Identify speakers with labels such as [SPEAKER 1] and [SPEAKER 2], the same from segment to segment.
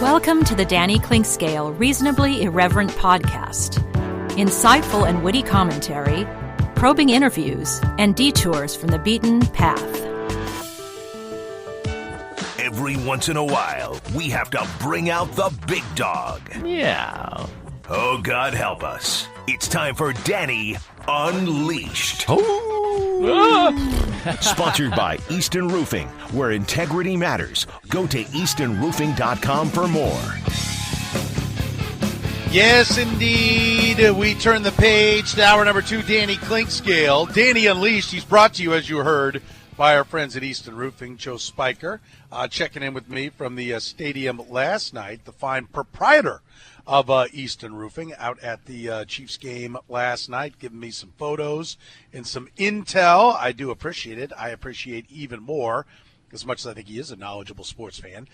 [SPEAKER 1] Welcome to the Danny Clinkscale Reasonably Irreverent podcast. Insightful and witty commentary, probing interviews, and detours from the beaten path.
[SPEAKER 2] Every once in a while, we have to bring out the big dog.
[SPEAKER 3] Yeah.
[SPEAKER 2] Oh, God help us. It's time for Danny Unleashed. Sponsored by Easton Roofing, where integrity matters. Go to eastonroofing.com for more.
[SPEAKER 4] Yes, indeed. We turn the page to hour number 2, Danny Clinkscale. Danny Unleashed. He's brought to you, as you heard, by our friends at Easton Roofing. Joe Spiker checking in with me from the stadium last night, the fine proprietor of Easton Roofing out at the Chiefs game last night, giving me some photos and some intel. I do appreciate it. I appreciate even more, as much as I think he is a knowledgeable sports fan,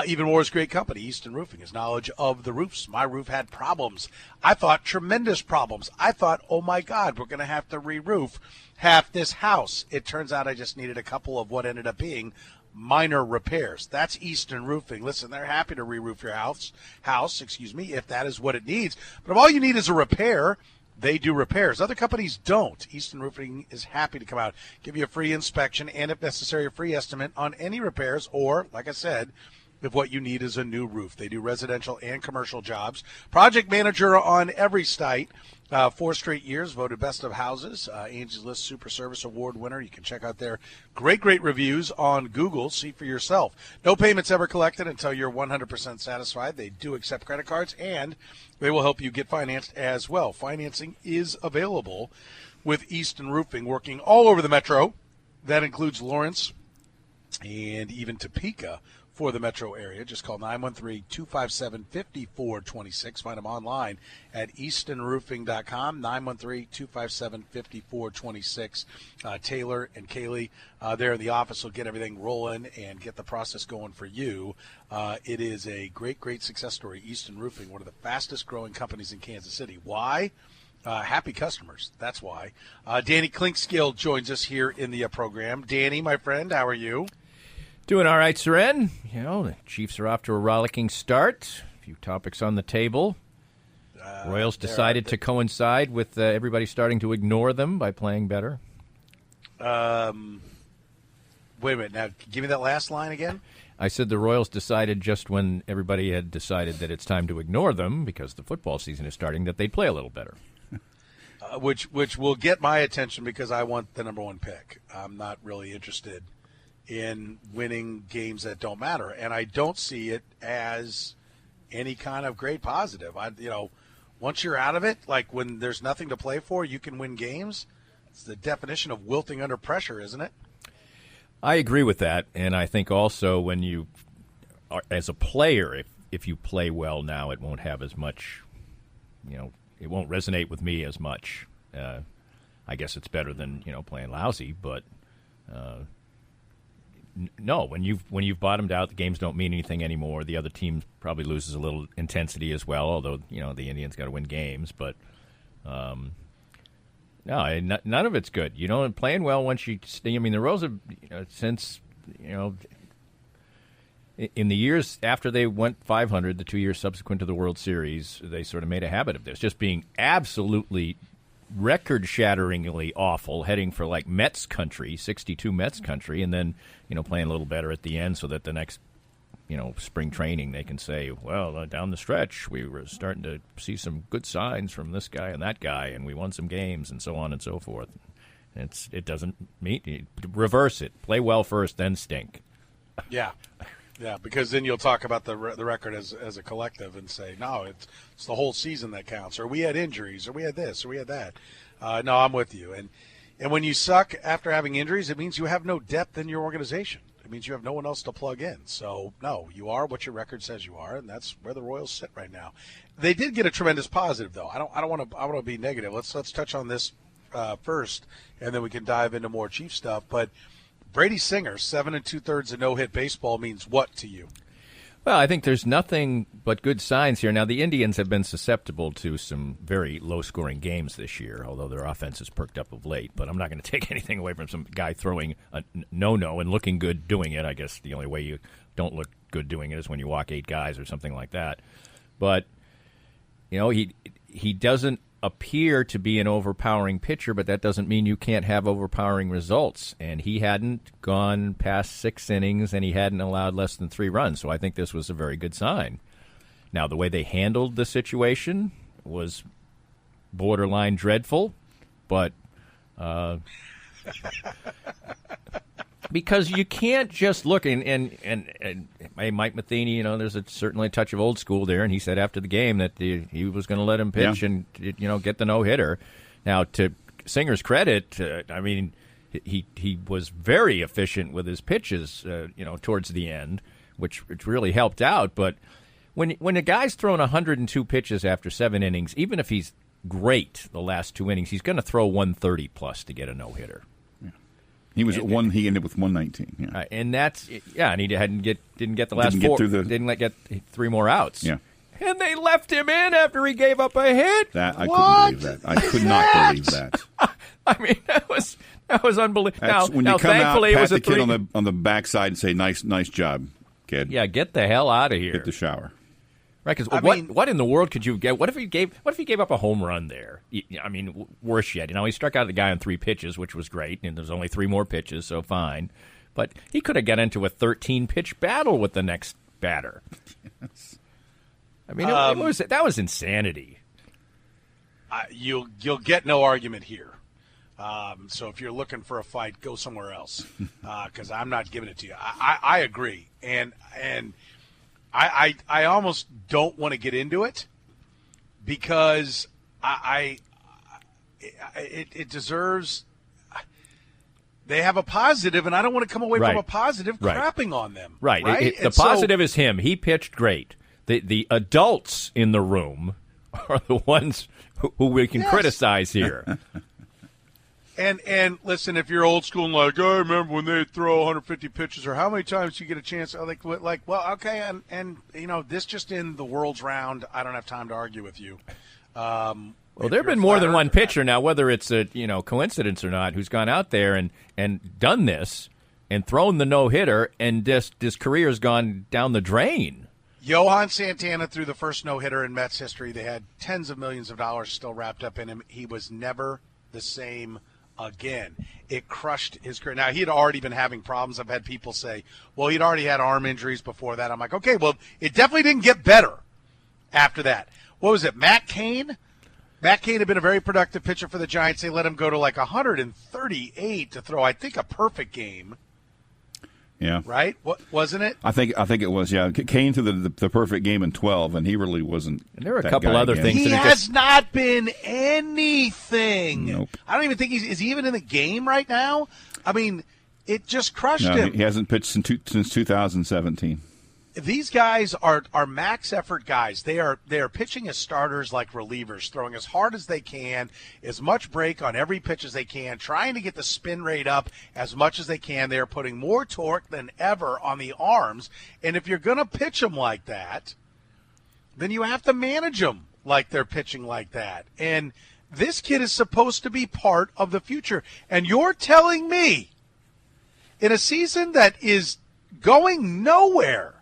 [SPEAKER 4] even more his great company, Easton Roofing, his knowledge of the roofs. My roof had problems. I thought tremendous problems. I thought, oh, my God, we're going to have to re-roof half this house. It turns out I just needed a couple of what ended up being minor repairs. That's Easton Roofing. Listen, they're happy to re-roof your house, if that is what it needs. But if all you need is a repair, they do repairs. Other companies don't. Easton Roofing is happy to come out, give you a free inspection, and if necessary, a free estimate on any repairs, or, like I said, if what you need is a new roof. They do residential and commercial jobs. Project manager on every site. 4 straight years, voted best of houses. Angie's List Super Service Award winner. You can check out their great reviews on Google. See for yourself. No payments ever collected until you're 100% satisfied. They do accept credit cards, and they will help you get financed as well. Financing is available with Easton Roofing, working all over the metro. That includes Lawrence and even Topeka for the metro area. Just call 913-257-5426. Find them online at eastonroofing.com, 913-257-5426. Taylor and Kaylee there in the office will get everything rolling and get the process going for you. It is a great success story. Easton Roofing, one of the fastest growing companies in Kansas City. Why? Happy customers. That's why. Danny Clinkscale joins us here in the program. Danny, my friend, how are you?
[SPEAKER 3] Doing all right, Soren. You know, the Chiefs are off to a rollicking start. A few topics on the table. Royals decided to coincide with everybody starting to ignore them by playing better.
[SPEAKER 4] Wait a minute. Now, give me that last line again.
[SPEAKER 3] I said the Royals decided just when everybody had decided that it's time to ignore them because the football season is starting that they'd play a little better.
[SPEAKER 4] Which will get my attention because I want the number 1 pick. I'm not really interested in winning games that don't matter, and I don't see it as any kind of great positive. Once you're out of it, like when there's nothing to play for, you can win games. It's the definition of wilting under pressure, isn't it?
[SPEAKER 3] I agree with that, and I think also when you are, as a player, if you play well now, it won't have as much, it won't resonate with me as much. I guess it's better than, playing lousy, but no, when you've bottomed out, the games don't mean anything anymore. The other team probably loses a little intensity as well, although the Indians got to win games. But no, none of it's good. Playing well once you. The Royals have since in the years after they went 500, the 2 years subsequent to the World Series, they sort of made a habit of this, just being absolutely record-shatteringly awful, heading for like Mets country, 62 Mets country, and then playing a little better at the end so that the next spring training they can say, well, down the stretch we were starting to see some good signs from this guy and that guy, and we won some games and so on and so forth. It doesn't mean reverse it. Play well first, then stink.
[SPEAKER 4] Yeah, because then you'll talk about the record as a collective and say, no, it's the whole season that counts, or we had injuries, or we had this, or we had that. No, I'm with you. And when you suck after having injuries, it means you have no depth in your organization. It means you have no one else to plug in. So, no, you are what your record says you are, and that's where the Royals sit right now. They did get a tremendous positive, though. I want to be negative. Let's touch on this first, and then we can dive into more Chief stuff. But Brady Singer, 7 2/3 of no-hit baseball means what to you?
[SPEAKER 3] Well, I think there's nothing but good signs here. Now, the Indians have been susceptible to some very low-scoring games this year, although their offense has perked up of late. But I'm not going to take anything away from some guy throwing a no-no and looking good doing it. I guess the only way you don't look good doing it as when you walk 8 guys or something like that. But, he doesn't appear to be an overpowering pitcher, but that doesn't mean you can't have overpowering results. And he hadn't gone past 6 innings, and he hadn't allowed less than 3 runs. So I think this was a very good sign. Now, the way they handled the situation was borderline dreadful, but because you can't just look and Mike Matheny, there's certainly a touch of old school there, and he said after the game that he was going to let him pitch and get the no-hitter. Now, to Singer's credit, he was very efficient with his pitches, towards the end, which really helped out. But when a guy's thrown 102 pitches after 7 innings, even if he's great the last 2 innings, he's going to throw 130 plus to get a no-hitter.
[SPEAKER 5] He was at one. He ended with 119. Yeah.
[SPEAKER 3] And that's and he didn't get the last 4. Didn't get 3 more outs.
[SPEAKER 5] Yeah.
[SPEAKER 3] And they left him in after he gave up a hit.
[SPEAKER 5] That I couldn't believe that. I could not believe that.
[SPEAKER 3] That was unbelievable.
[SPEAKER 5] When you come out, pat the kid on the backside and say, "Nice job, kid."
[SPEAKER 3] Yeah, get the hell out of here.
[SPEAKER 5] Hit the shower.
[SPEAKER 3] Right, because what in the world could you get? What if he gave up a home run there? Worse yet, he struck out the guy on 3 pitches, which was great, and there's only 3 more pitches, so fine. But he could have got into a 13-pitch battle with the next batter. Yes. That was insanity.
[SPEAKER 4] You'll get no argument here. So if you're looking for a fight, go somewhere else, because I'm not giving it to you. I agree, and I almost don't want to get into it because it deserves. They have a positive, and I don't want to come away from a positive crapping on them.
[SPEAKER 3] Right. The positive is him. He pitched great. The adults in the room are the ones who we can criticize here.
[SPEAKER 4] And listen, if you're old school and like, I remember when they throw 150 pitches, or how many times you get a chance, okay, and this just in the world's round, I don't have time to argue with you.
[SPEAKER 3] Well, there have been more than one pitcher now, whether it's a coincidence or not, who's gone out there and done this and thrown the no-hitter, and his career has gone down the drain.
[SPEAKER 4] Johan Santana threw the first no-hitter in Mets history. They had tens of millions of dollars still wrapped up in him. He was never the same again. It crushed his career. Now, he had already been having problems. I've had people say, well, he'd already had arm injuries before that. I'm like, okay, well, it definitely didn't get better after that. What was it, Matt Cain? Matt Cain had been a very productive pitcher for the Giants. They let him go to 138 to throw, I think, a perfect game.
[SPEAKER 5] Yeah.
[SPEAKER 4] Right? Wasn't it?
[SPEAKER 5] I think it was, yeah. Came to the perfect game in 12, and he really wasn't.
[SPEAKER 3] And there were a couple other things.
[SPEAKER 4] He has not been anything.
[SPEAKER 5] Nope.
[SPEAKER 4] I don't even think is he even in the game right now? It just crushed him.
[SPEAKER 5] He hasn't pitched since 2017.
[SPEAKER 4] These guys are max effort guys. They are pitching as starters like relievers, throwing as hard as they can, as much break on every pitch as they can, trying to get the spin rate up as much as they can. They are putting more torque than ever on the arms. And if you're going to pitch them like that, then you have to manage them like they're pitching like that. And this kid is supposed to be part of the future. And you're telling me in a season that is going nowhere,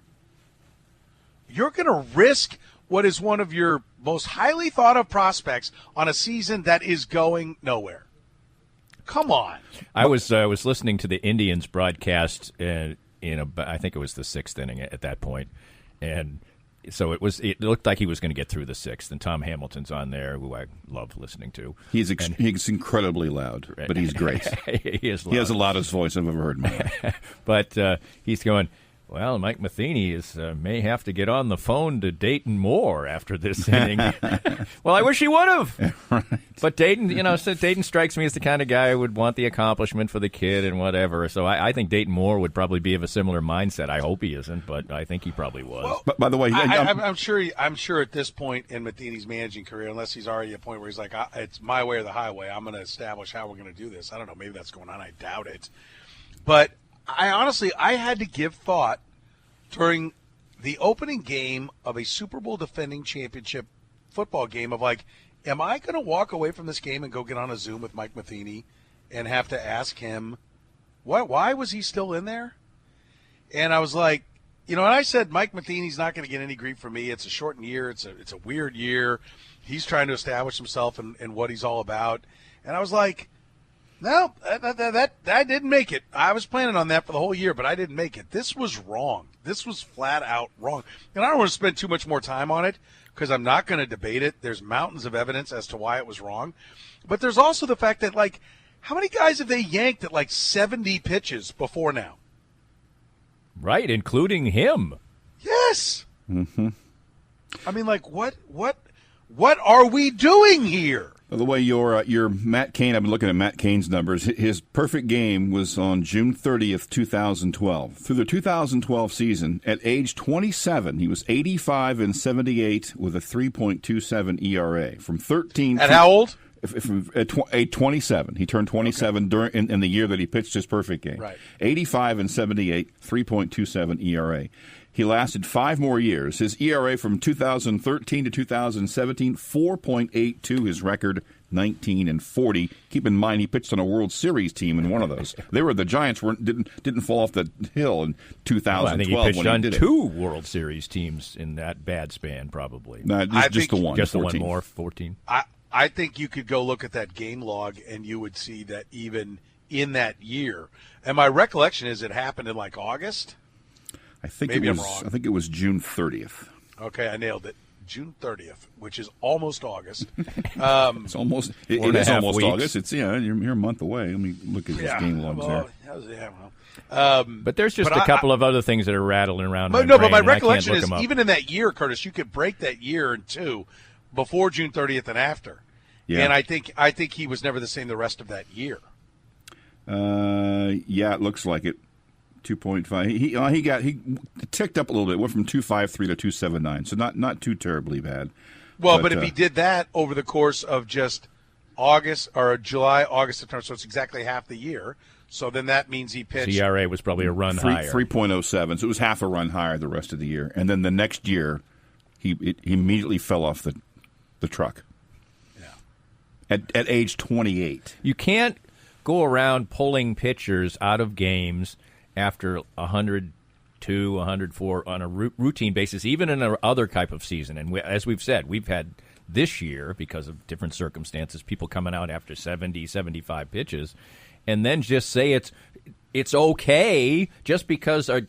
[SPEAKER 4] you're going to risk what is one of your most highly thought of prospects on a season that is going nowhere. Come on.
[SPEAKER 3] I was listening to the Indians broadcast I think it was the 6th inning at that point, and so it looked like he was going to get through the 6th. And Tom Hamilton's on there, who I love listening to.
[SPEAKER 5] He's incredibly loud, but he's great.
[SPEAKER 3] He is loud.
[SPEAKER 5] He has the loudest voice I've ever heard in my life.
[SPEAKER 3] But he's going, well, Mike Matheny may have to get on the phone to Dayton Moore after this inning. Well, I wish he would have.
[SPEAKER 5] Right.
[SPEAKER 3] But Dayton, Dayton strikes me as the kind of guy who would want the accomplishment for the kid and whatever. So I think Dayton Moore would probably be of a similar mindset. I hope he isn't, but I think he probably was.
[SPEAKER 5] Well, but by the way,
[SPEAKER 4] I'm sure at this point in Matheny's managing career, unless he's already at a point where he's like, it's my way or the highway, I'm going to establish how we're going to do this. I don't know. Maybe that's going on. I doubt it. But I had to give thought during the opening game of a Super Bowl defending championship football game of am I going to walk away from this game and go get on a Zoom with Mike Matheny and have to ask him, why was he still in there? And I was like, and I said Mike Matheny's not going to get any grief from me. It's a shortened year. It's a weird year. He's trying to establish himself and what he's all about. And I was like, no, that didn't make it. I was planning on that for the whole year, but I didn't make it. This was wrong. This was flat out wrong. And I don't want to spend too much more time on it because I'm not going to debate it. There's mountains of evidence as to why it was wrong. But there's also the fact that, like, how many guys have they yanked at like 70 pitches before now?
[SPEAKER 3] Right, including him.
[SPEAKER 4] Yes. Mm-hmm. I mean, like, what are we doing here?
[SPEAKER 5] By the way, your Matt Cain, I've been looking at Matt Cain's numbers. His perfect game was on June 30th, 2012. Through the 2012 season, at age 27, he was 85 and 78 with a 3.27 ERA. From 13
[SPEAKER 4] At how old?
[SPEAKER 5] At 27. He turned 27 during in the year that he pitched his perfect game.
[SPEAKER 4] Right.
[SPEAKER 5] 85 and 78, 3.27 ERA. He lasted 5 more years. His ERA from 2013 to 2017, 4.82. His record, 19 and 40. Keep in mind, he pitched on a World Series team in one of those. The Giants didn't fall off the hill in 2012.
[SPEAKER 3] I think he pitched on 2 World Series teams in that bad span, probably.
[SPEAKER 5] No, just the one.
[SPEAKER 3] Just the one more, 14.
[SPEAKER 4] I think you could go look at that game log and you would see that even in that year. And my recollection is it happened in like August.
[SPEAKER 5] I think
[SPEAKER 4] Maybe
[SPEAKER 5] it was.
[SPEAKER 4] I'm wrong.
[SPEAKER 5] I think it was June 30th.
[SPEAKER 4] Okay, I nailed it. June 30th, which is almost August.
[SPEAKER 5] It's almost. It is almost
[SPEAKER 3] weeks.
[SPEAKER 5] August. It's you're a month away. Let me look at his game logs there.
[SPEAKER 3] But there's just a couple of other things that are rattling around.
[SPEAKER 4] But my recollection is even in that year, Curtis, you could break that year in 2 before June 30th and after. Yeah. And I think he was never the same the rest of that year.
[SPEAKER 5] Yeah, it looks like it. 2.5. He ticked up a little bit. Went from 2.53 to 2.79. So not too terribly bad.
[SPEAKER 4] Well, but if he did that over the course of just August or July, August, September, so it's exactly half the year. So then that means he pitched.
[SPEAKER 3] ERA was probably a run higher.
[SPEAKER 5] 3.07. So it was half a run higher the rest of the year. And then the next year, he immediately fell off the truck. Yeah. At age 28.
[SPEAKER 3] You can't go around pulling pitchers out of games after 102, 104 on a routine basis, even in a other type of season. And as we've said, we've had this year, because of different circumstances, people coming out after 70, 75 pitches, and then just say it's okay just because a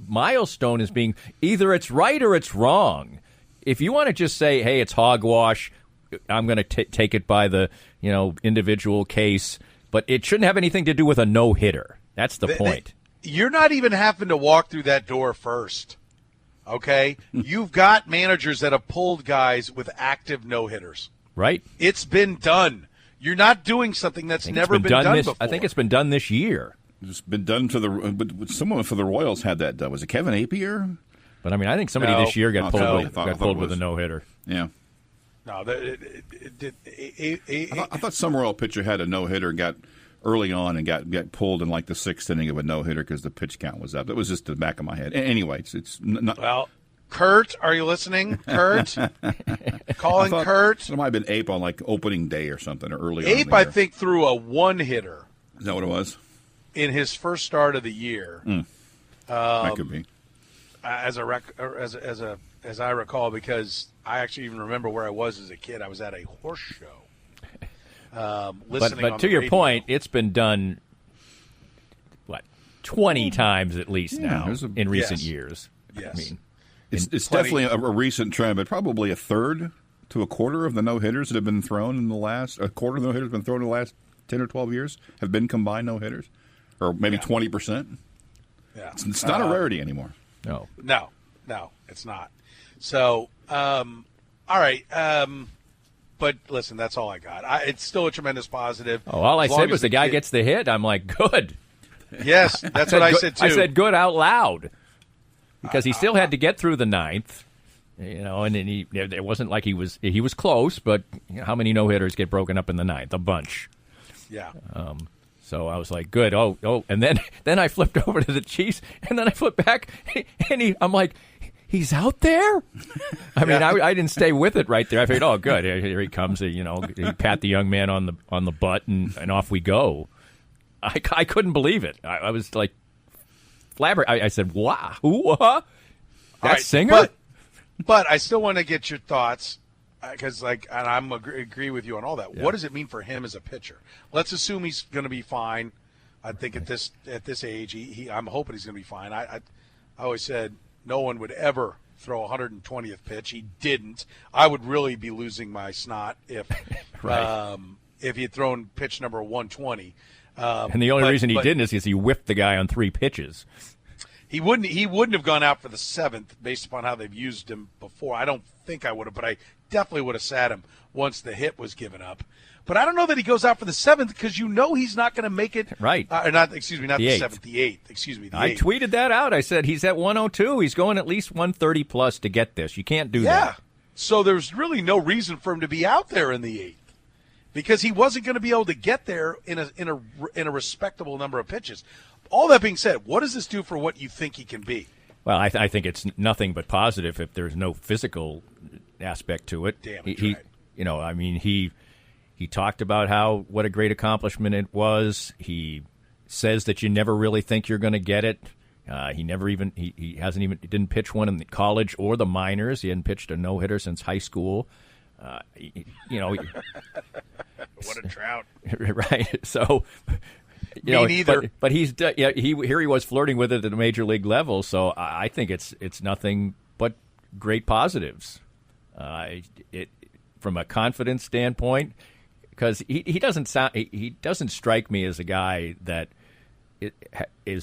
[SPEAKER 3] milestone is being either it's right or it's wrong. If you want to just say, hey, it's hogwash, I'm going to take it by the individual case, but it shouldn't have anything to do with a no-hitter. That's the point.
[SPEAKER 4] You're not even having to walk through that door first, okay? You've got managers that have pulled guys with active no-hitters.
[SPEAKER 3] Right.
[SPEAKER 4] It's been done. You're not doing something that's never been done before.
[SPEAKER 3] I think it's been done this year.
[SPEAKER 5] It's been done but someone for the Royals had that done. Was it Kevin Appier?
[SPEAKER 3] But, I mean, I think somebody this year got pulled with a no-hitter.
[SPEAKER 5] Yeah.
[SPEAKER 4] No,
[SPEAKER 5] I thought some Royal pitcher had a no-hitter and got early on and got pulled in like the 6th inning of a no-hitter because the pitch count was up. That was just the back of my head. Anyway, it's not.
[SPEAKER 4] Well, Kurt, are you listening? Kurt? Calling Kurt?
[SPEAKER 5] It might have been Ape on like opening day or something or early on.
[SPEAKER 4] Ape, I think, threw a one-hitter.
[SPEAKER 5] Is that what it was?
[SPEAKER 4] In his first start of the year.
[SPEAKER 5] That could be.
[SPEAKER 4] As I recall, because I actually even remember where I was as a kid. I was at a horse show.
[SPEAKER 3] But to your point, it's been done, 20 times at least now in recent years.
[SPEAKER 4] Yes.
[SPEAKER 5] I mean, it's definitely a recent trend, but probably a third to a quarter of the no-hitters that have been thrown in the last – a quarter of the no-hitters have been thrown in the last 10 or 12 years have been combined no-hitters, or maybe 20%.
[SPEAKER 4] Yeah.
[SPEAKER 5] It's not a rarity anymore.
[SPEAKER 4] No, it's not. So, all right. But listen, that's all I got. It's still a tremendous positive.
[SPEAKER 3] Oh, all I said was the guy gets the hit. I'm like, good.
[SPEAKER 4] Yes, that's what I said too.
[SPEAKER 3] I said good out loud because he still had to get through the 9th. And then it wasn't like he was close, but how many no-hitters get broken up in the 9th? A bunch.
[SPEAKER 4] Yeah.
[SPEAKER 3] So I was like, good. Oh, and then I flipped over to the Chiefs, and then I flipped back, and I'm like, he's out there? I mean, I didn't stay with it right there. I figured, oh, good, here he comes. He pat the young man on the butt, and off we go. I couldn't believe it. I was like, flabbergasted. I said, wow, That's Singer?
[SPEAKER 4] But I still want to get your thoughts because, and I'm agree with you on all that.
[SPEAKER 3] Yeah.
[SPEAKER 4] What does it mean for him as a pitcher? Let's assume he's going to be fine. I think at this age, I'm hoping he's going to be fine. I always said no one would ever throw 120th pitch. He didn't. I would really be losing my snot if if he had thrown pitch number 120.
[SPEAKER 3] And the only reason he didn't is because he whiffed the guy on 3 pitches.
[SPEAKER 4] He wouldn't have gone out for the 7th based upon how they've used him before. I don't think I would have, but I definitely would have sat him once the hit was given up. But I don't know that he goes out for the 7th because he's not going to make it.
[SPEAKER 3] Right.
[SPEAKER 4] Not the 7th, the 8th. Excuse me, the 8th.
[SPEAKER 3] I tweeted that out. I said he's at 102. He's going at least 130 plus to get this. You can't do that.
[SPEAKER 4] Yeah. So there's really no reason for him to be out there in the 8th because he wasn't going to be able to get there in a respectable number of pitches. All that being said, what does this do for what you think he can be?
[SPEAKER 3] Well, I think it's nothing but positive if there's no physical aspect to it.
[SPEAKER 4] Damn,
[SPEAKER 3] he talked about what a great accomplishment it was. He says that you never really think you're going to get it. He didn't pitch one in college or the minors. He hadn't pitched a no-hitter since high school.
[SPEAKER 4] What a drought.
[SPEAKER 3] Right. So,
[SPEAKER 4] neither.
[SPEAKER 3] But here he was flirting with it at a major league level. So I think it's nothing but great positives. From a confidence standpoint, because he doesn't strike me as a guy that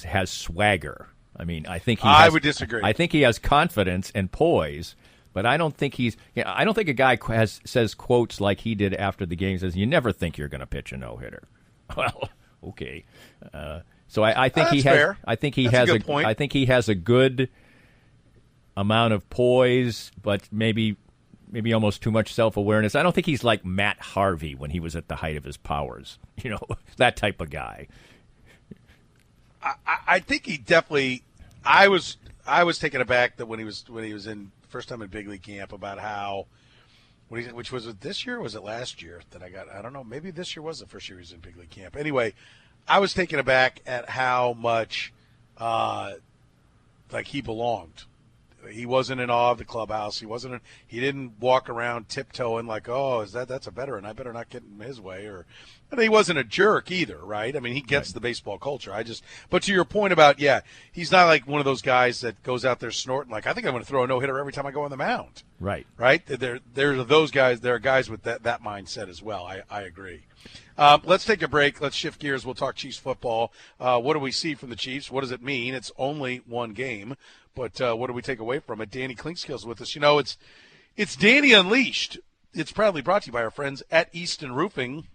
[SPEAKER 3] has swagger. I mean, I would disagree. I think he has confidence and poise. But I don't think I don't think a guy says quotes like he did after the game. Says, "You never think you're going to pitch a no-hitter." Well, okay. So I think he has.
[SPEAKER 4] Fair.
[SPEAKER 3] I think he
[SPEAKER 4] That's
[SPEAKER 3] has
[SPEAKER 4] a good point.
[SPEAKER 3] I think he has a good amount of poise, but maybe almost too much self-awareness. I don't think he's like Matt Harvey when he was at the height of his powers. That type of guy.
[SPEAKER 4] I think he definitely. I was taken aback that when he was in. First time in big league camp about how, which was it this year or was it last year that I got? I don't know. Maybe this year was the first year he was in big league camp. Anyway, I was taken aback at how much like he belonged. He wasn't in awe of the clubhouse. He didn't walk around tiptoeing like, oh, that's a veteran. I better not get in his way. And he wasn't a jerk either, right? I mean, he gets the baseball culture. But to your point about, he's not like one of those guys that goes out there snorting like, I think I'm going to throw a no-hitter every time I go on the mound.
[SPEAKER 3] Right.
[SPEAKER 4] Right? There are those guys. There are guys with that mindset as well. I agree. Let's take a break. Let's shift gears. We'll talk Chiefs football. What do we see from the Chiefs? What does it mean? It's only one game. But what do we take away from it? Danny Clinkscale's with us. It's Danny Unleashed. It's proudly brought to you by our friends at Easton Roofing.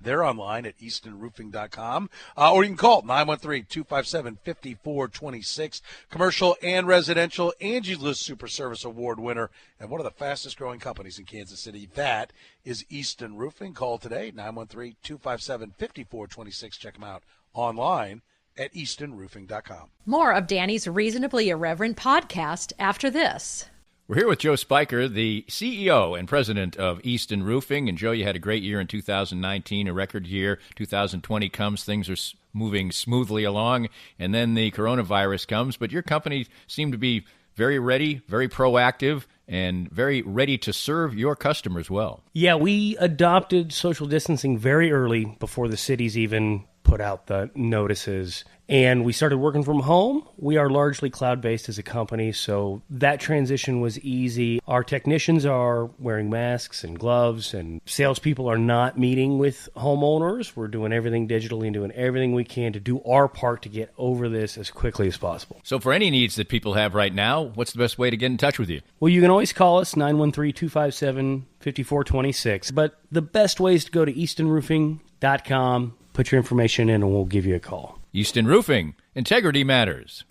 [SPEAKER 4] They're online at eastonroofing.com. Or you can call 913-257-5426. Commercial and residential. Angie's List Super Service Award winner and one of the fastest growing companies in Kansas City. That is Easton Roofing. Call today, 913-257-5426. Check them out online at eastonroofing.com.
[SPEAKER 1] More of Danny's Reasonably Irreverent podcast after this.
[SPEAKER 3] We're here with Joe Spiker, the CEO and president of Easton Roofing. And, Joe, you had a great year in 2019, a record year. 2020 comes, things are moving smoothly along, and then the coronavirus comes. But your company seemed to be very ready, very proactive, and very ready to serve your customers well.
[SPEAKER 6] Yeah, we adopted social distancing very early before the cities even put out the notices, and we started working from home. We are largely cloud-based as a company, so that transition was easy. Our technicians are wearing masks and gloves, and salespeople are not meeting with homeowners. We're doing everything digitally and doing everything we can to do our part to get over this as quickly as possible.
[SPEAKER 3] So for any needs that people have right now, what's the best way to get in touch with you?
[SPEAKER 6] Well, you can always call us, 913-257-5426, but the best way is to go to eastonroofing.com. Put your information in and we'll give you a call.
[SPEAKER 3] Easton Roofing. Integrity matters.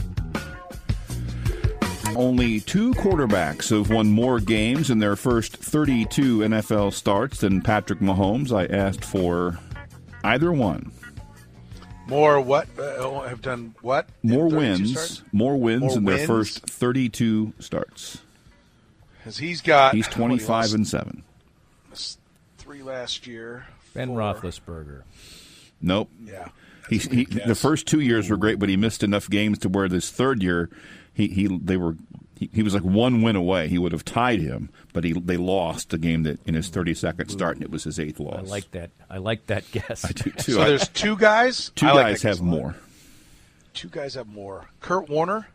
[SPEAKER 5] Only 2 quarterbacks have won more games in their first 32 NFL starts than Patrick Mahomes. I asked for either one.
[SPEAKER 4] More what? Have done what?
[SPEAKER 5] More wins.
[SPEAKER 4] Starts?
[SPEAKER 5] More wins in their
[SPEAKER 4] wins?
[SPEAKER 5] first 32 starts.
[SPEAKER 4] Because
[SPEAKER 5] He's 25-7.
[SPEAKER 4] 3 last year.
[SPEAKER 3] Ben
[SPEAKER 4] 4.
[SPEAKER 3] Roethlisberger.
[SPEAKER 5] Nope.
[SPEAKER 4] Yeah.
[SPEAKER 5] The first 2 years were great, but he missed enough games to where this third year he He was like one win away. He would have tied him, but they lost the game that in his 32nd start, and it was his 8th loss.
[SPEAKER 3] I like that guess.
[SPEAKER 5] I do too.
[SPEAKER 4] So there's two guys?
[SPEAKER 5] Two guys have more.
[SPEAKER 4] Two guys have more. Kurt Warner?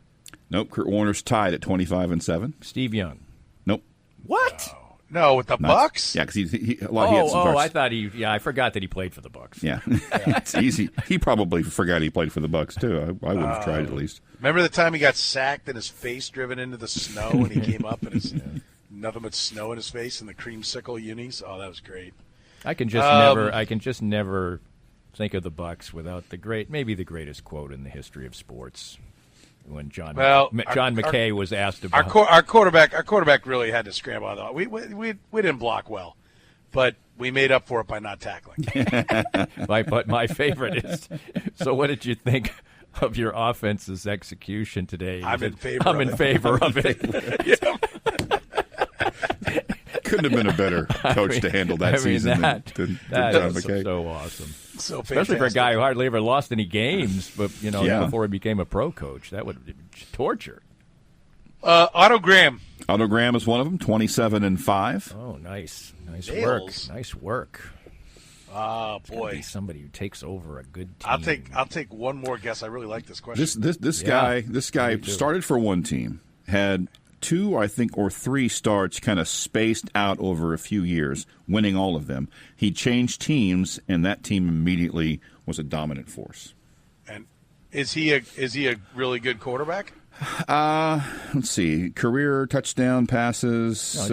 [SPEAKER 5] Nope. Kurt Warner's tied at 25-7.
[SPEAKER 3] Steve Young.
[SPEAKER 5] Nope.
[SPEAKER 3] What?
[SPEAKER 4] No, with the Bucks?
[SPEAKER 5] Yeah, because he had some
[SPEAKER 3] I thought I forgot that he played for the Bucks.
[SPEAKER 5] Yeah, it's easy. He probably forgot he played for the Bucks too. I would have tried at least.
[SPEAKER 4] Remember the time he got sacked and his face driven into the snow and he came up and his nothing but snow in his face and the creamsicle unis? Oh, that was great.
[SPEAKER 3] I can just never think of the Bucks without maybe the greatest quote in the history of sports. When John McKay was asked about
[SPEAKER 4] our quarterback really had to scramble out of it. We didn't block well, but we made up for it by not tackling.
[SPEAKER 3] But my favorite is, so what did you think of your offense's execution today?
[SPEAKER 4] I'm in favor of it.
[SPEAKER 5] Couldn't have been a better coach to handle that season than John McKay.
[SPEAKER 3] So awesome.
[SPEAKER 4] So
[SPEAKER 3] especially for a guy who hardly ever lost any games, but before he became a pro coach, that would be torture.
[SPEAKER 4] Otto Graham.
[SPEAKER 5] Otto Graham is one of them, 27-5.
[SPEAKER 3] Oh, nice
[SPEAKER 4] Nails.
[SPEAKER 3] work, nice work.
[SPEAKER 4] Oh boy,
[SPEAKER 3] somebody who takes over a good team.
[SPEAKER 4] I'll take one more guess. I really like this question.
[SPEAKER 5] This guy started for one team, had 2, I think, or 3 starts kind of spaced out over a few years, winning all of them. He changed teams, and that team immediately was a dominant force.
[SPEAKER 4] And is he a really good quarterback?
[SPEAKER 5] Let's see. Career touchdown passes.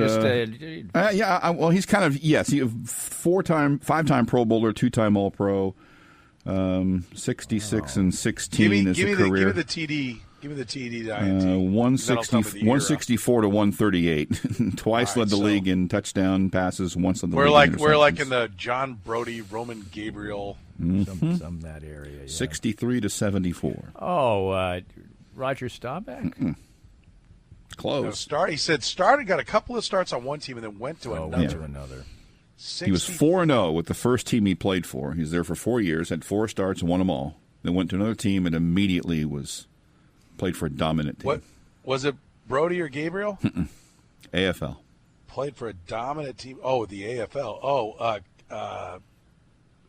[SPEAKER 5] Well, he's kind of He's 5-time Pro Bowler, 2-time All Pro. 66 and 16 is a career.
[SPEAKER 4] Give me the TD. Give me the TD to INT.
[SPEAKER 5] 164 to 138. Twice led the league in touchdown passes. Once led the league.
[SPEAKER 4] We're like in the John Brody, Roman Gabriel,
[SPEAKER 3] some that area. Yeah.
[SPEAKER 5] 63 to 74.
[SPEAKER 3] Oh, Roger Staubach.
[SPEAKER 5] Close.
[SPEAKER 4] He said started, got a couple of starts on one team, and then went to another.
[SPEAKER 5] He was 4-0 with the first team he played for. He was there for 4 years, had 4 starts, and won them all. Then went to another team and immediately played for a dominant team.
[SPEAKER 4] What was it, Brody or Gabriel?
[SPEAKER 5] AFL.
[SPEAKER 4] Played for a dominant team. Oh, the AFL. Oh,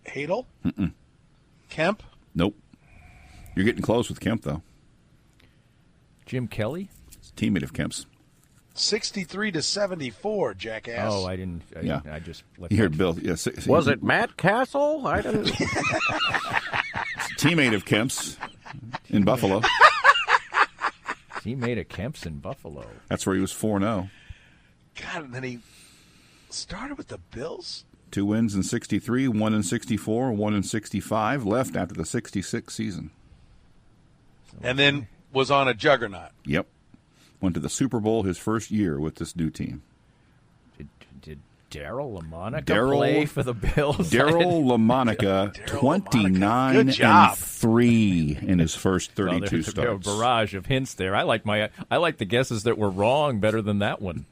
[SPEAKER 4] Hadel? Kemp?
[SPEAKER 5] Nope. You're getting close with Kemp, though.
[SPEAKER 3] Jim Kelly?
[SPEAKER 5] It's a teammate of Kemp's.
[SPEAKER 4] 63 to 74, jackass.
[SPEAKER 3] Oh, I didn't. I just left.
[SPEAKER 5] You heard Bill. Yeah,
[SPEAKER 7] was it Matt Castle? I didn't.
[SPEAKER 5] Teammate of Kemp's in Buffalo.
[SPEAKER 3] Teammate of Kemp's in Buffalo.
[SPEAKER 5] That's where he was 4-0.
[SPEAKER 4] God, and then he started with the Bills?
[SPEAKER 5] 2 wins in 63, 1 in 64, 1 in 65. Left after the 66 season.
[SPEAKER 4] And then was on a juggernaut.
[SPEAKER 5] Yep. Went to the Super Bowl his first year with this new team.
[SPEAKER 3] Did Darryl LaMonica play for the Bills?
[SPEAKER 5] Darryl LaMonica, 29-3 in his first 32 starts.
[SPEAKER 3] A barrage of hints there. I like the guesses that were wrong better than that one.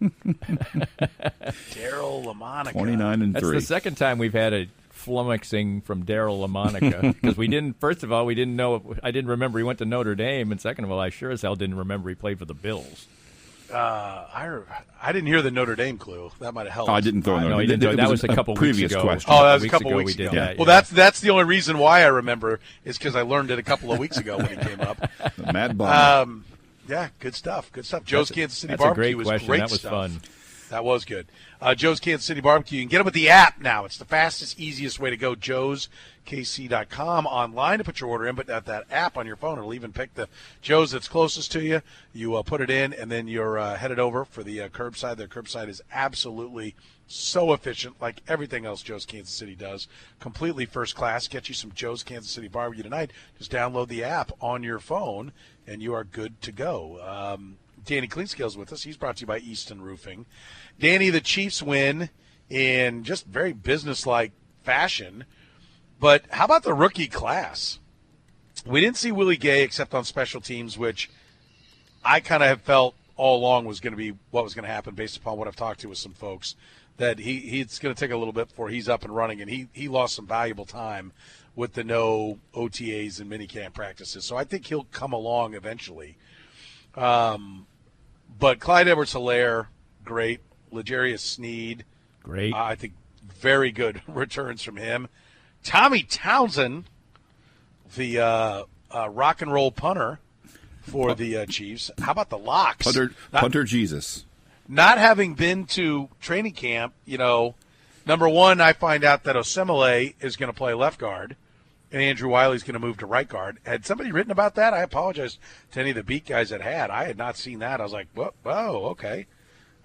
[SPEAKER 4] Darryl LaMonica,
[SPEAKER 5] 29-3.
[SPEAKER 3] That's the second time we've had a flummoxing from Darryl LaMonica because we didn't. First of all, we didn't know. I didn't remember he went to Notre Dame, and second of all, I sure as hell didn't remember he played for the Bills.
[SPEAKER 4] I didn't hear the Notre Dame clue. That might have helped.
[SPEAKER 5] Oh, I didn't throw Notre Dame.
[SPEAKER 3] No, he didn't. That was a couple
[SPEAKER 5] previous
[SPEAKER 3] weeks ago.
[SPEAKER 5] question.
[SPEAKER 4] Oh, that was a couple weeks ago.
[SPEAKER 3] We did that.
[SPEAKER 4] Well, that's the only reason why I remember is because I learned it a couple of weeks ago when he came up.
[SPEAKER 5] The Mad Bomb.
[SPEAKER 4] Yeah, good stuff. Good stuff. Joe's Kansas City
[SPEAKER 3] that's
[SPEAKER 4] Barbecue
[SPEAKER 3] a great
[SPEAKER 4] was
[SPEAKER 3] question.
[SPEAKER 4] great
[SPEAKER 3] That was
[SPEAKER 4] stuff.
[SPEAKER 3] fun.
[SPEAKER 4] That was good. Joe's Kansas City Barbecue. You can get them with the app now. It's the fastest, easiest way to go. JoesKC.com online to put your order in, but that app on your phone, it'll even pick the Joe's that's closest to you. You put it in, and then you're headed over for the curbside. Their curbside is absolutely so efficient, like everything else Joe's Kansas City does. Completely first class. Get you some Joe's Kansas City Barbecue tonight. Just download the app on your phone, and you are good to go. Danny Clinkscale's with us. He's brought to you by Easton Roofing. Danny, the Chiefs win in just very businesslike fashion. But how about the rookie class? We didn't see Willie Gay except on special teams, which I kind of have felt all along was going to be what was going to happen based upon what I've talked to with some folks, that he's going to take a little bit before he's up and running, and he lost some valuable time with the no OTAs and minicamp practices. So I think he'll come along eventually. But Clyde Edwards-Helaire, great. L'Jarius Sneed,
[SPEAKER 3] Great.
[SPEAKER 4] I think very good returns from him. Tommy Townsend, the rock and roll punter for the Chiefs. How about the locks?
[SPEAKER 5] Punter Jesus.
[SPEAKER 4] Not having been to training camp, number one, I find out that Osemele is going to play left guard, and Andrew Wiley's going to move to right guard. Had somebody written about that? I apologize to any of the beat guys that had. I had not seen that. I was like, whoa, okay.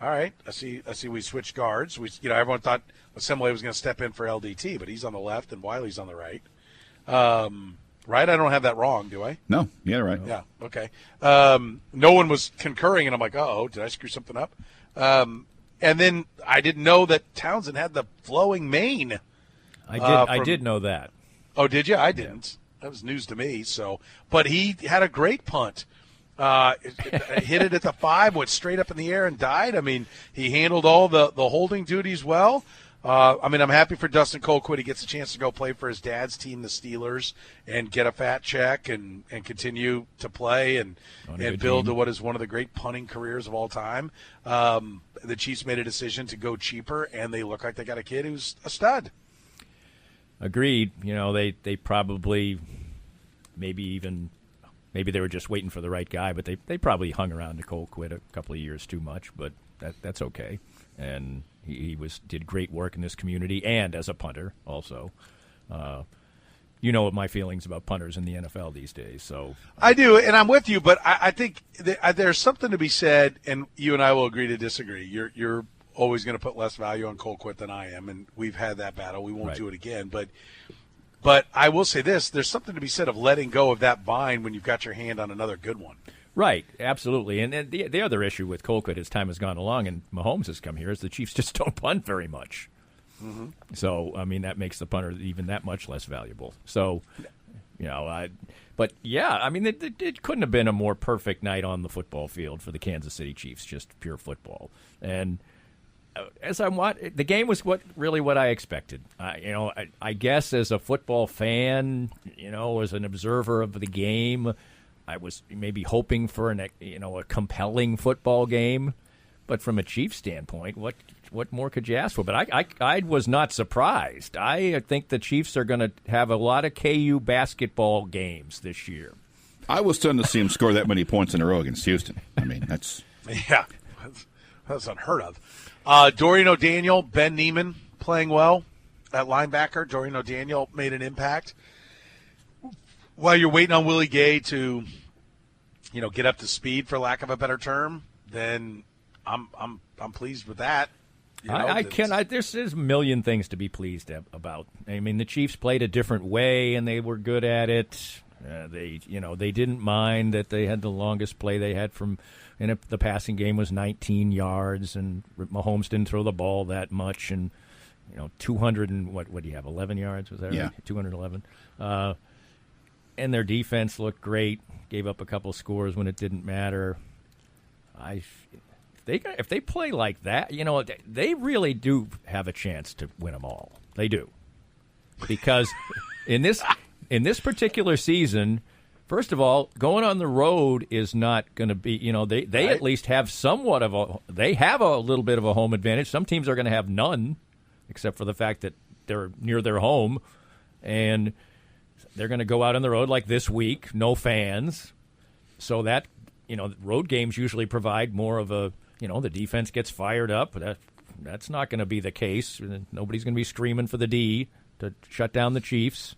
[SPEAKER 4] All right. I see we switched guards. Everyone thought Osemele was going to step in for LDT, but he's on the left and Wiley's on the right. Right? I don't have that wrong, do I?
[SPEAKER 5] No, yeah, right.
[SPEAKER 4] Yeah, okay. No one was concurring, and I'm like, uh-oh, did I screw something up? And then I didn't know that Townsend had the flowing mane.
[SPEAKER 3] I did know that.
[SPEAKER 4] Oh, did you? I didn't. Yeah. That was news to me. But he had a great punt. Hit it at the 5, went straight up in the air and died. I mean, he handled all the holding duties well. I'm happy for Dustin Colquitt. He gets a chance to go play for his dad's team, the Steelers, and get a fat check and continue to play and build to what is one of the great punting careers of all time. The Chiefs made a decision to go cheaper, and they look like they got a kid who's a stud.
[SPEAKER 3] Agreed. They probably maybe they were just waiting for the right guy, but they probably hung around to Colquitt a couple of years too much, but that's okay. And he did great work in this community and as a punter also. You know what my feelings about punters in the NFL these days. So
[SPEAKER 4] I do, and I'm with you, but I think there's something to be said, and you and I will agree to disagree. You're always going to put less value on Colquitt than I am, and we've had that battle. We won't do it again. But I will say this, there's something to be said of letting go of that bind when you've got your hand on another good one.
[SPEAKER 3] Right, absolutely. And the other issue with Colquitt as time has gone along and Mahomes has come here is the Chiefs just don't punt very much. Mm-hmm. So, that makes the punter even that much less valuable. So, it couldn't have been a more perfect night on the football field for the Kansas City Chiefs, just pure football. And the game was what I expected. I guess as a football fan, as an observer of the game, I was maybe hoping for a compelling football game, but from a Chiefs standpoint, what more could you ask for? But I was not surprised. I think the Chiefs are going to have a lot of KU basketball games this year.
[SPEAKER 5] I was stunned to see him score that many points in a row against Houston. That's
[SPEAKER 4] unheard of. Dorian O'Daniel, Ben Neiman playing well at linebacker. Dorian O'Daniel made an impact. While you're waiting on Willie Gay to, get up to speed, for lack of a better term, then I'm pleased with that.
[SPEAKER 3] There's a million things to be pleased about. The Chiefs played a different way, and they were good at it. They didn't mind that they had the longest play they had and the passing game was 19 yards, and Mahomes didn't throw the ball that much, and 200 and what do you have? 11 yards, was that right? 211. And their defense looked great. Gave up a couple scores when it didn't matter. If they play like that, they really do have a chance to win them all. They do, because in this particular season, first of all, going on the road is not going to be. They at least have somewhat of a little bit of a home advantage. Some teams are going to have none, except for the fact that they're near their home, and they're going to go out on the road like this week, no fans. So that, road games usually provide more of a, the defense gets fired up. That's not going to be the case. Nobody's going to be screaming for the D to shut down the Chiefs.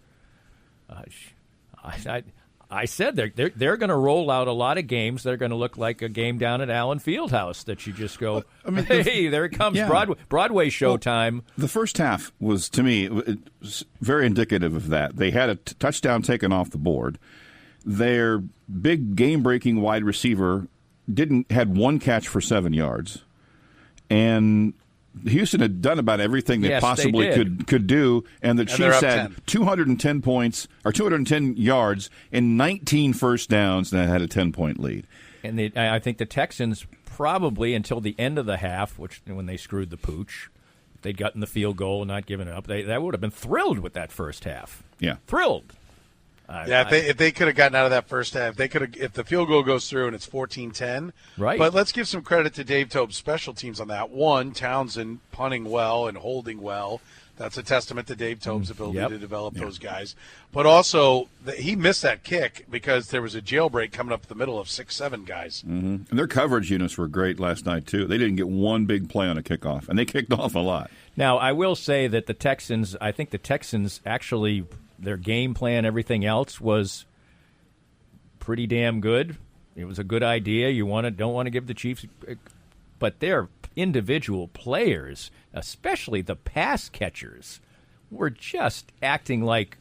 [SPEAKER 3] I said they're going to roll out a lot of games that are going to look like a game down at Allen Fieldhouse that you just go, hey, there it comes, yeah. Broadway showtime.
[SPEAKER 5] The first half was, to me, very indicative of that. They had a touchdown taken off the board. Their big game-breaking wide receiver had one catch for 7 yards, and Houston had done about everything they possibly could do, and the Chiefs had 210 points or 210 yards and 19 first downs, and had a 10-point lead.
[SPEAKER 3] And I think the Texans probably until the end of the half, when they screwed the pooch, if they'd gotten the field goal and not given it up, that would have been thrilled with that first half.
[SPEAKER 5] Yeah,
[SPEAKER 3] thrilled.
[SPEAKER 4] If they could have gotten out of that first half, if the field goal goes through and it's 14-10.
[SPEAKER 3] Right.
[SPEAKER 4] But let's give some credit to Dave Tobe's special teams on that. One, Townsend punting well and holding well. That's a testament to Dave Tobe's ability to develop those guys. But also, he missed that kick because there was a jailbreak coming up the middle of 6-7 guys.
[SPEAKER 5] Mm-hmm. And their coverage units were great last night, too. They didn't get one big play on a kickoff, and they kicked off a lot.
[SPEAKER 3] Now, I will say that I think the Texans actually, their game plan, everything else was pretty damn good. It was a good idea. Don't want to give the Chiefs, but their individual players, especially the pass catchers, were just acting like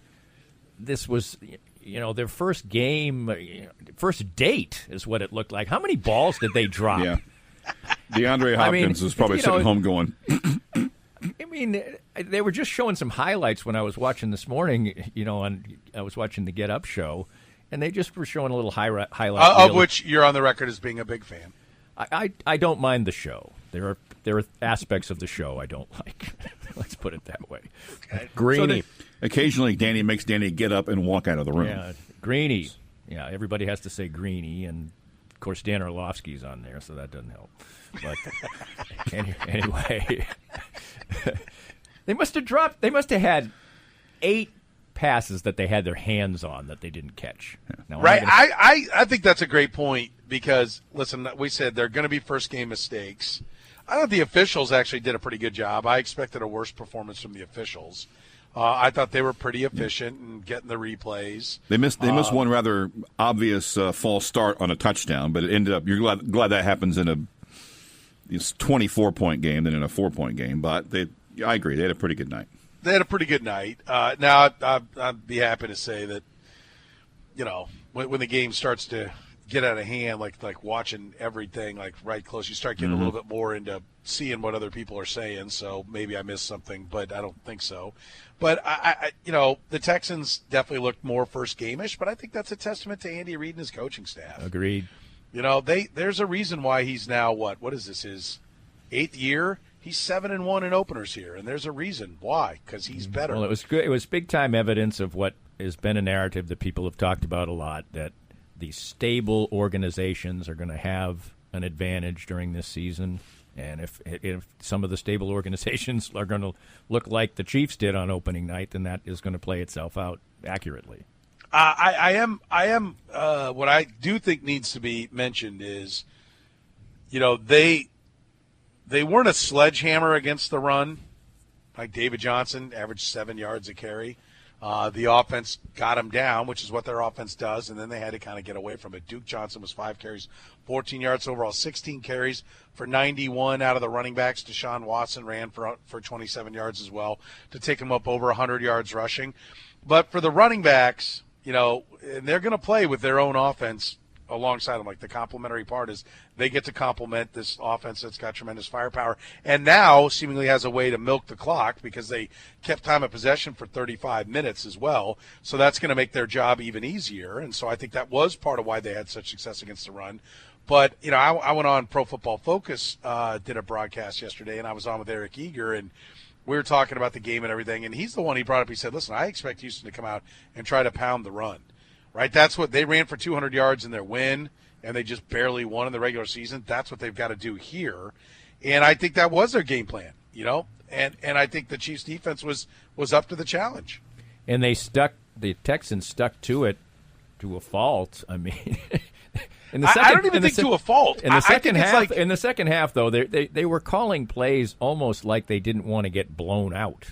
[SPEAKER 3] this was, their first game, first date is what it looked like. How many balls did they drop?
[SPEAKER 5] Yeah. DeAndre Hopkins was probably sitting home going.
[SPEAKER 3] I mean, they were just showing some highlights when I was watching this morning, I was watching the Get Up show, and they just were showing a little highlight
[SPEAKER 4] of which you're on the record as being a big fan.
[SPEAKER 3] I don't mind the show. There are aspects of the show I don't like. Let's put it that way.
[SPEAKER 4] Okay.
[SPEAKER 7] Greeny.
[SPEAKER 5] Occasionally, Danny makes Danny get up and walk out of the room.
[SPEAKER 3] Yeah, Greeny. Yeah, everybody has to say Greeny, and of course Dan Orlovsky's on there, so that doesn't help. But anyway, they must have had 8 passes that they had their hands on that they didn't catch. Now,
[SPEAKER 4] right. I think that's a great point because, listen, we said they're going to be first-game mistakes. I thought the officials actually did a pretty good job. I expected a worse performance from the officials. I thought they were pretty efficient in getting the replays.
[SPEAKER 5] They missed one rather obvious false start on a touchdown, but it ended up. You're glad that happens in a 24-point game than in a 4-point game. But I agree, they had a pretty good night.
[SPEAKER 4] They had a pretty good night. Now I'd be happy to say that, when the game starts to get out of hand, like watching everything like right close, you start getting a little bit more into seeing what other people are saying. So maybe I missed something, but I don't think so. But I the Texans definitely looked more first game-ish, but I think that's a testament to Andy Reid and his coaching staff.
[SPEAKER 3] Agreed.
[SPEAKER 4] There's a reason why he's now what is this, his 8th year? He's 7-1 in openers here, and there's a reason why, because he's better.
[SPEAKER 3] Well, it was good. It was big-time evidence of what has been a narrative that people have talked about a lot, that these stable organizations are going to have an advantage during this season. And if some of the stable organizations are going to look like the Chiefs did on opening night, then that is going to play itself out accurately.
[SPEAKER 4] I am. What I do think needs to be mentioned is, they weren't a sledgehammer against the run. Like David Johnson averaged 7 yards a carry. The offense got him down, which is what their offense does, and then they had to kind of get away from it. Duke Johnson was 5 carries, 14 yards overall, 16 carries for 91 out of the running backs. Deshaun Watson ran for 27 yards as well to take him up over 100 yards rushing. But for the running backs, and they're going to play with their own offense alongside them. Like the complementary part is they get to complement this offense that's got tremendous firepower and now seemingly has a way to milk the clock because they kept time of possession for 35 minutes as well. So that's going to make their job even easier. And so I think that was part of why they had such success against the run. But, I went on Pro Football Focus, did a broadcast yesterday, and I was on with Eric Eager, and we were talking about the game and everything. And he's the one he brought up. He said, listen, I expect Houston to come out and try to pound the run. Right, that's what they ran for 200 yards in their win, and they just barely won in the regular season. That's what they've got to do here, and I think that was their game plan. And I think the Chiefs' defense was up to the challenge.
[SPEAKER 3] And the Texans stuck to it to a fault. I mean,
[SPEAKER 4] I don't even think to a fault.
[SPEAKER 3] In the second half, though, they were calling plays almost like they didn't want to get blown out,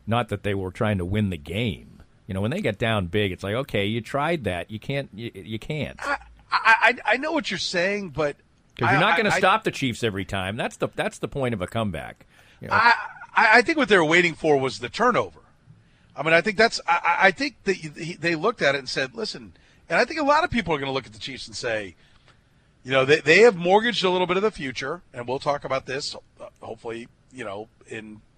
[SPEAKER 3] not that they were trying to win the game. When they get down big, it's like, okay, you tried that. You can't. You can't.
[SPEAKER 4] I know what you're saying, but
[SPEAKER 3] because you're not going to stop the Chiefs every time. That's the point of a comeback.
[SPEAKER 4] I think what they were waiting for was the turnover. I mean, I think that's. I think they looked at it and said, listen. And I think a lot of people are going to look at the Chiefs and say, they have mortgaged a little bit of the future, and we'll talk about this hopefully,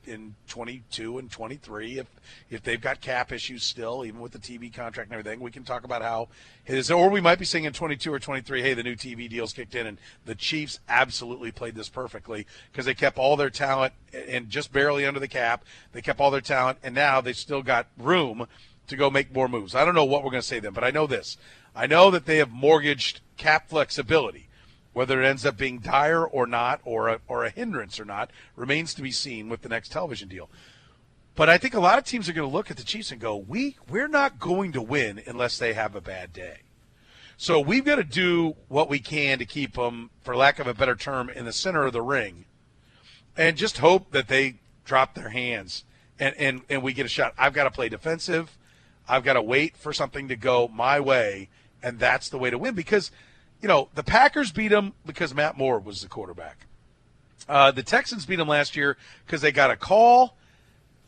[SPEAKER 4] in 22 and 23, if they've got cap issues still, even with the TV contract and everything, we can talk about how it is. Or we might be saying in 22 or 23, hey, the new TV deals kicked in, and the Chiefs absolutely played this perfectly because they kept all their talent and just barely under the cap. They kept all their talent, and now they've still got room to go make more moves. I don't know what we're going to say then, but I know this. I know that they have mortgaged cap flexibility. Whether it ends up being dire or not, or a hindrance or not, remains to be seen with the next television deal. But I think a lot of teams are going to look at the Chiefs and go, we're not going to win unless they have a bad day. So we've got to do what we can to keep them, for lack of a better term, in the center of the ring, and just hope that they drop their hands and we get a shot. I've got to play defensive. I've got to wait for something to go my way, and that's the way to win. Because, the Packers beat them because Matt Moore was the quarterback. The Texans beat them last year because they got a call,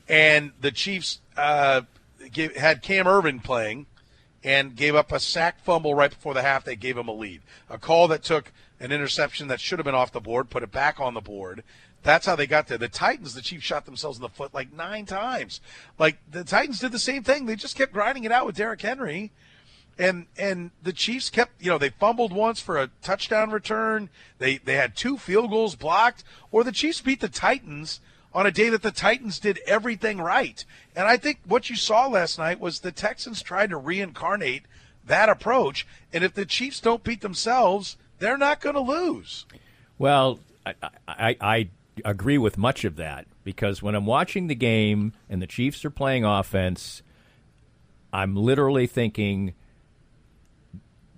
[SPEAKER 4] and the Chiefs had Cam Irvin playing and gave up a sack fumble right before the half. They gave him a lead. A call that took an interception that should have been off the board, put it back on the board. That's how they got there. The Titans, the Chiefs shot themselves in the foot like 9 times. Like, the Titans did the same thing. They just kept grinding it out with Derrick Henry. And the Chiefs kept, they fumbled once for a touchdown return. They had 2 field goals blocked. Or the Chiefs beat the Titans on a day that the Titans did everything right. And I think what you saw last night was the Texans tried to reincarnate that approach. And if the Chiefs don't beat themselves, they're not going to lose.
[SPEAKER 3] Well, I agree with much of that, because when I'm watching the game and the Chiefs are playing offense, I'm literally thinking,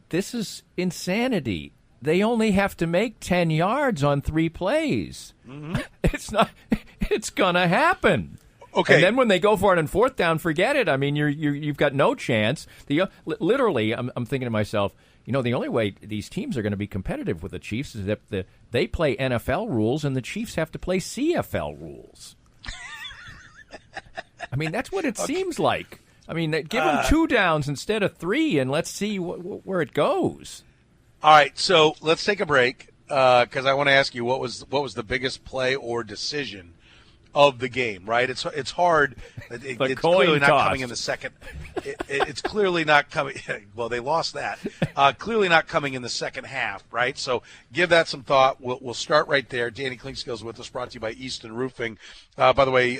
[SPEAKER 3] this is insanity. They only have to make 10 yards on 3 plays. Mm-hmm. It's going to happen. Okay. And then when they go for it on 4th down, forget it. I mean, you've got no chance. Literally, I'm thinking to myself, the only way these teams are going to be competitive with the Chiefs is if they play NFL rules and the Chiefs have to play CFL rules. I mean, that's what it seems like. I mean, give them 2 downs instead of 3, and let's see where it goes.
[SPEAKER 4] All right, so let's take a break because I want to ask you what was the biggest play or decision of the game, right? It's hard. It's clearly not coming in the second. It's clearly not coming. Well, they lost that. Clearly not coming in the second half, right? So give that some thought. We'll start right there. Danny Klinkskill's with us, brought to you by Easton Roofing. By the way,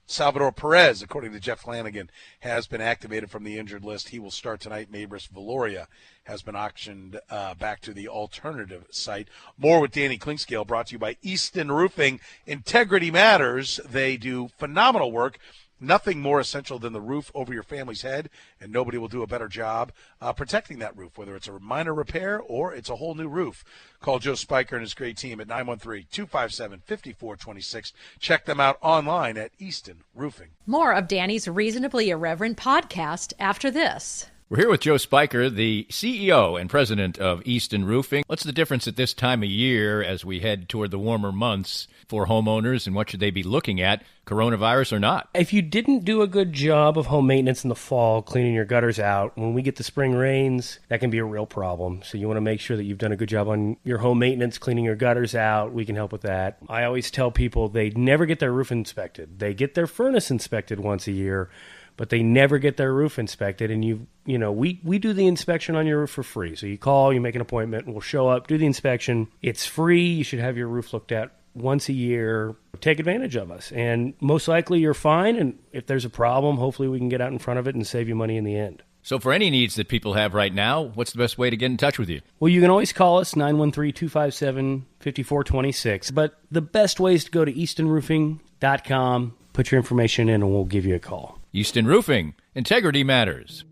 [SPEAKER 4] Salvador Perez, according to Jeff Flanagan, has been activated from the injured list. He will start tonight. Mabris Valoria has been auctioned back to the alternative site. More with Danny Klinkskill, brought to you by Easton Roofing. Integrity matters. They do phenomenal work. Nothing more essential than the roof over your family's head, and nobody will do a better job protecting that roof, whether it's a minor repair or it's a whole new roof. Call Joe Spiker and his great team at 913-257-5426. Check them out online at Easton Roofing.
[SPEAKER 1] More of Danny's Reasonably Irreverent podcast after this.
[SPEAKER 3] We're here with Joe Spiker, the CEO and president of Easton Roofing. What's the difference at this time of year as we head toward the warmer months for homeowners, and what should they be looking at, coronavirus or not?
[SPEAKER 6] If you didn't do a good job of home maintenance in the fall, cleaning your gutters out, when we get the spring rains, that can be a real problem. So you want to make sure that you've done a good job on your home maintenance, cleaning your gutters out. We can help with that. I always tell people they never get their roof inspected. They get their furnace inspected once a year, but they never get their roof inspected. And we do the inspection on your roof for free. So you call, you make an appointment, and we'll show up, do the inspection. It's free. You should have your roof looked at once a year. Take advantage of us. And most likely you're fine. And if there's a problem, hopefully we can get out in front of it and save you money in the end.
[SPEAKER 3] So for any needs that people have right now, what's the best way to get in touch with you?
[SPEAKER 6] Well, you can always call us, 913-257-5426. But the best way is to go to eastonroofing.com, put your information in, and we'll give you a call.
[SPEAKER 3] Easton Roofing. Integrity matters.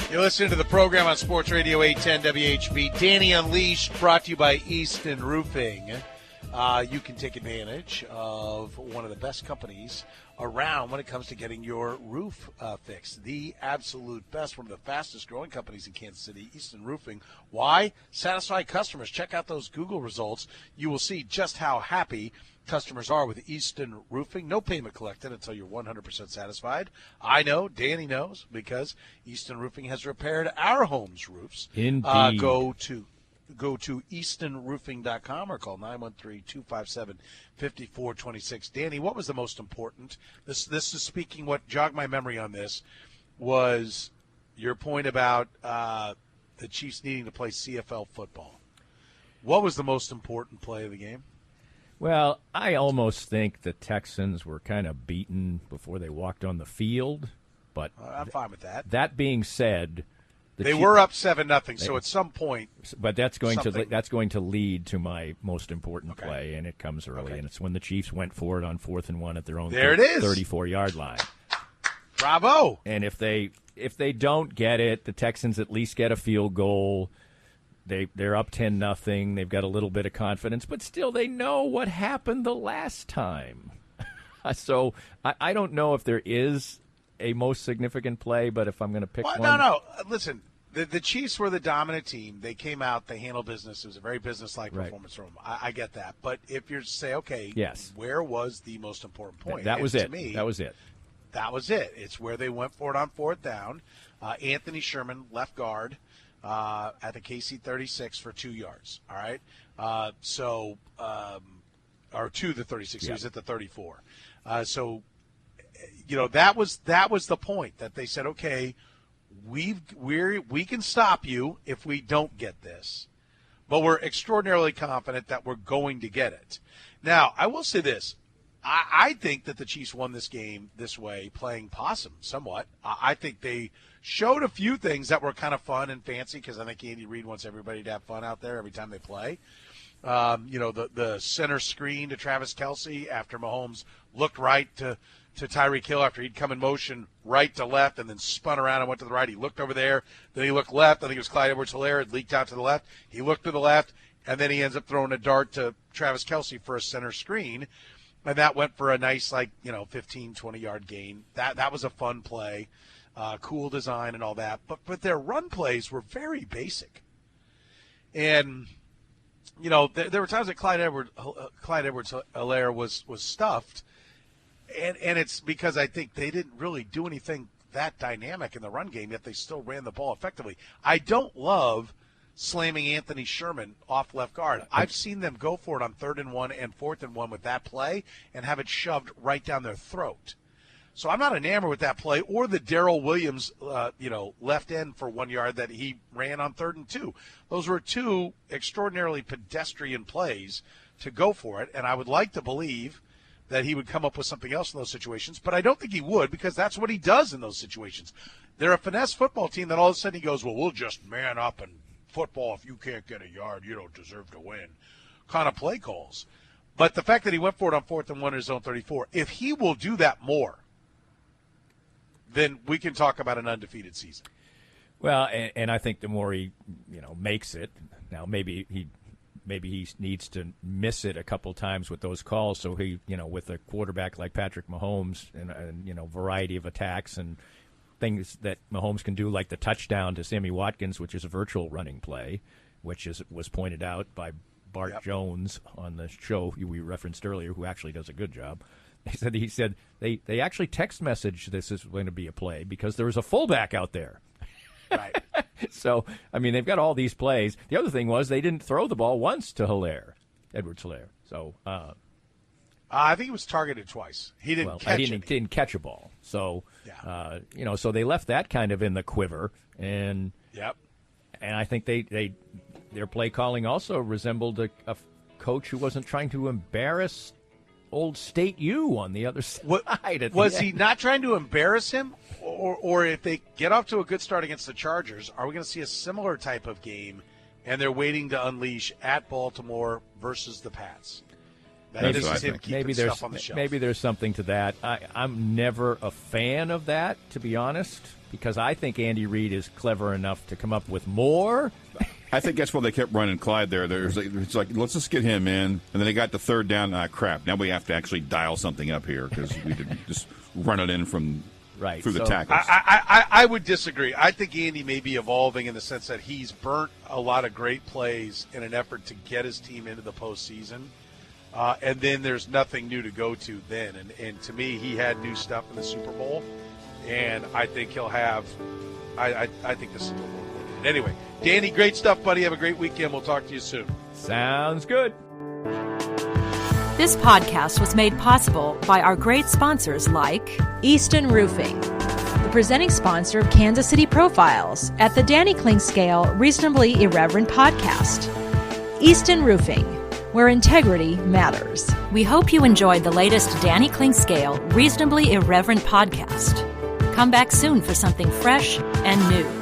[SPEAKER 4] You're listening to the program on Sports Radio 810 WHB. Danny Unleashed, brought to you by Easton Roofing. You can take advantage of one of the best companies around when it comes to getting your roof fixed. The absolute best, one of the fastest growing companies in Kansas City, Easton Roofing. Why? Satisfied customers. Check out those Google results. You will see just how happy customers are with Easton Roofing. No payment collected until you're 100% satisfied. I know, Danny knows, because Easton Roofing has repaired our home's roofs.
[SPEAKER 3] Indeed.
[SPEAKER 4] Go to eastonroofing.com or call 913-257-5426. Danny, what was the most important? This is speaking, what jogged my memory on this was your point about the Chiefs needing to play CFL football. What was the most important play of the game?
[SPEAKER 3] Well, I almost think the Texans were kind of beaten before they walked on the field, but
[SPEAKER 4] I'm fine with that.
[SPEAKER 3] That being said,
[SPEAKER 4] they were up 7-0, so at some point.
[SPEAKER 3] But that's going to lead to my most important play, and it comes early,
[SPEAKER 4] Okay.
[SPEAKER 3] and it's when the Chiefs went for it on 4th and 1 at their own 34-yard line.
[SPEAKER 4] Bravo!
[SPEAKER 3] And if they don't get it, the Texans at least get a field goal. They're up 10-0. They've got a little bit of confidence, but still they know what happened the last time. So I don't know if there is a most significant play, but if I'm going to pick one.
[SPEAKER 4] No. Listen, the Chiefs were the dominant team. They came out. They handled business. It was a very business-like performance from them. I get that. But if you're to say, okay, where was the most important point?
[SPEAKER 3] That was it.
[SPEAKER 4] To me,
[SPEAKER 3] that was it.
[SPEAKER 4] That was it. It's where they went for it on 4th down. Anthony Sherman, left guard, at the KC 36 for 2 yards. All right, or to the 36. He was at the 34. That was the point that they said, okay, we can stop you if we don't get this, but we're extraordinarily confident that we're going to get it. Now, I will say this. I think that the Chiefs won this game this way, playing possum somewhat. I think they showed a few things that were kind of fun and fancy, because I think Andy Reid wants everybody to have fun out there every time they play. The center screen to Travis Kelce after Mahomes looked right to Tyreek Hill after he'd come in motion right to left and then spun around and went to the right. He looked over there. Then he looked left. I think it was Clyde Edwards-Helaire. It leaked out to the left. He looked to the left, and then he ends up throwing a dart to Travis Kelce for a center screen. And that went for a nice, 15, 20-yard gain. That was a fun play, cool design and all that. But their run plays were very basic. And, there were times that Clyde Edwards-Helaire was stuffed. And it's because I think they didn't really do anything that dynamic in the run game, yet they still ran the ball effectively. I don't love slamming Anthony Sherman off left guard. I've seen them go for it on 3rd and 1 and 4th and 1 with that play and have it shoved right down their throat. So I'm not enamored with that play or the Darrell Williams, left end for 1 yard that he ran on 3rd and 2. Those were two extraordinarily pedestrian plays to go for it, and I would like to believe that he would come up with something else in those situations, but I don't think he would, because that's what he does in those situations. They're a finesse football team that all of a sudden he goes, well, we'll just man up and football, if you can't get a yard, you don't deserve to win, kind of play calls. But the fact that he went for it on 4th and 1 in his own 34, if he will do that more, then we can talk about an undefeated season.
[SPEAKER 3] Well, and I think the more he, makes it, now maybe he needs to miss it a couple times with those calls, so he, with a quarterback like Patrick Mahomes and variety of attacks and things that Mahomes can do, like the touchdown to Sammy Watkins, which is a virtual running play, which was pointed out by Bart Jones on the show we referenced earlier, who actually does a good job. He said they actually text messaged this is going to be a play because there was a fullback out there.
[SPEAKER 4] Right.
[SPEAKER 3] So, they've got all these plays. The other thing was they didn't throw the ball once to Edwards-Helaire. So,
[SPEAKER 4] I think he was targeted twice. He didn't catch it.
[SPEAKER 3] Didn't catch a ball. So, so they left that kind of in the quiver. And I think their play calling also resembled a coach who wasn't trying to embarrass Old State U on the other side.
[SPEAKER 4] Was he not trying to embarrass him? Or if they get off to a good start against the Chargers, are we going to see a similar type of game, and they're waiting to unleash at Baltimore versus the Pats?
[SPEAKER 3] Maybe there's something to that. I'm never a fan of that, to be honest, because I think Andy Reid is clever enough to come up with more.
[SPEAKER 5] I think that's why they kept running Clyde there. It's like, let's just get him in. And then they got the 3rd down. Crap. Now we have to actually dial something up here because we did just run it in from through the tackles.
[SPEAKER 4] I would disagree. I think Andy may be evolving in the sense that he's burnt a lot of great plays in an effort to get his team into the postseason. And then there's nothing new to go to then. And to me, he had new stuff in the Super Bowl. And I think he'll have I think this is what we're doing. Anyway, Danny, great stuff, buddy. Have a great weekend. We'll talk to you soon.
[SPEAKER 3] Sounds good.
[SPEAKER 1] This podcast was made possible by our great sponsors like Easton Roofing, the presenting sponsor of Kansas City Profiles at the Danny Klink Scale Reasonably Irreverent podcast. Easton Roofing,
[SPEAKER 8] where integrity matters.
[SPEAKER 1] We hope you enjoyed the latest Danny Clinkscale Reasonably Irreverent podcast. Come back soon for something fresh and new.